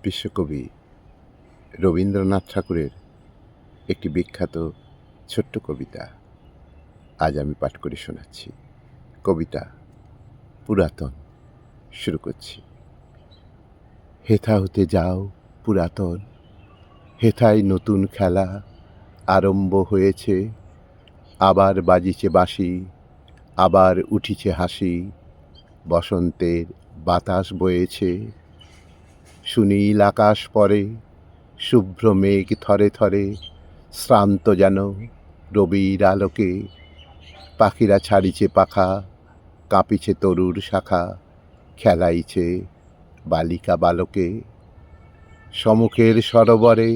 বিশ্বকবি রবীন্দ্রনাথ ঠাকুরের একটি বিখ্যাত ছোট্ট কবিতা আজ আমি পাঠ করে শোনাচ্ছি। কবিতা পুরাতন। শুরু করছি। হেথা হতে যাও পুরাতন, হেথায় নতুন খেলা আরম্ভ হয়েছে। আবার বাজিছে বাঁশি, আবার উঠিছে হাসি, বসন্তের বাতাস বয়েছে। সুনীল আকাশ পরে, শুভ্র মেঘ থরে থরে, শ্রান্ত যেন রবির আলোকে। পাখিরা ছাড়িছে পাখা, কাঁপিছে তরুর শাখা, খেলাইছে বালিকা বালকে। সমুখের সরোবরে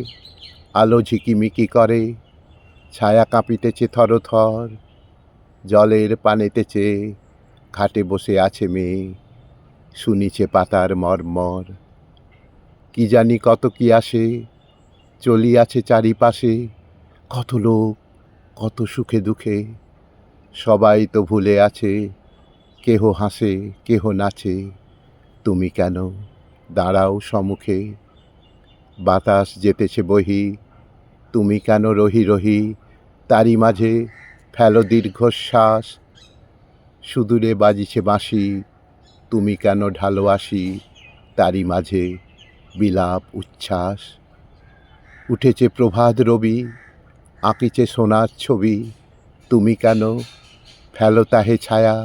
আলো ঝিকিমিকি করে, ছায়া কাঁপিতেছে থরথর। জলের পানেতেছে ঘাটে বসে আছে মেয়ে, শুনিছে পাতার মর্মর। কি জানি কত কি আসে, চলিয়াছে চারিপাশে, কত লোক কত সুখে দুঃখে। সবাই তো ভুলে আছে, কেহ হাসে কেহ নাচে, তুমি কেন দাঁড়াও সম্মুখে। বাতাস যেতেছে বহি, তুমি কেন রহি রহি, তারই মাঝে ফেলো দীর্ঘশ্বাস। সুদূরে বাজিছে বাঁশি, তুমি কেন ঢালো আসি, তারই মাঝে বিলাপ উচ্ছ্বাস। উঠেছে প্রভাত রবি, আঁকিছে সোনার ছবি, তুমি কেন ফেলো তাহে ছায়া।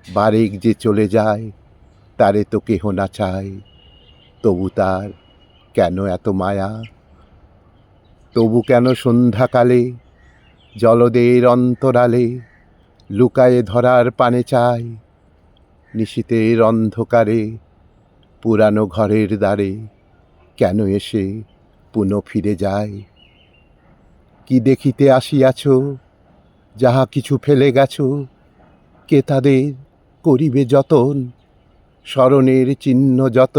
বারেক যে চলে যায়, তারে তো কেহ না চায়, তবু তার কেন এত মায়া। তবু কেন সন্ধ্যাকালে জলদের অন্তরালে লুকায়ে ধরার পানে চায়। নিশীথের অন্ধকারে পুরানো ঘরের দ্বারে কেন এসে পুনঃ ফিরে যায়। কি দেখিতে আসিয়াছ, যাহা কিছু ফেলে গেছ, কে তাদের করিবে যতন। স্মরণের চিহ্ন যত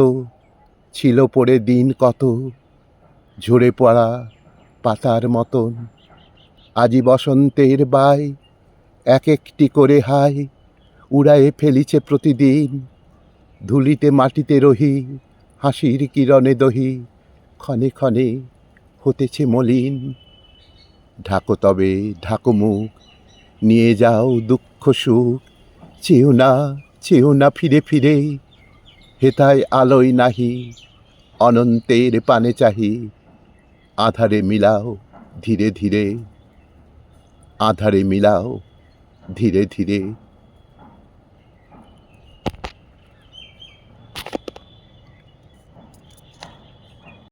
ছিল পড়ে দিন কত, ঝরে পড়া পাতার মতন। আজি বসন্তের বাই এক একটি করে হাই, উড়ায়ে ফেলিছে প্রতিদিন। ধুলিতে মাটিতে রহি, হাসির কিরণে দহি, ক্ষণে ক্ষণে হতেছে মলিন। ঢাকো তবে ঢাকো মুখ, নিয়ে যাও দুঃখ সুখ, চেয়েও না ফিরে ফিরে। হেথায় আলোয় নাহি, অনন্তের পানে চাহি, আধারে মিলাও ধীরে ধীরে। আধারে মিলাও ধীরে ধীরে।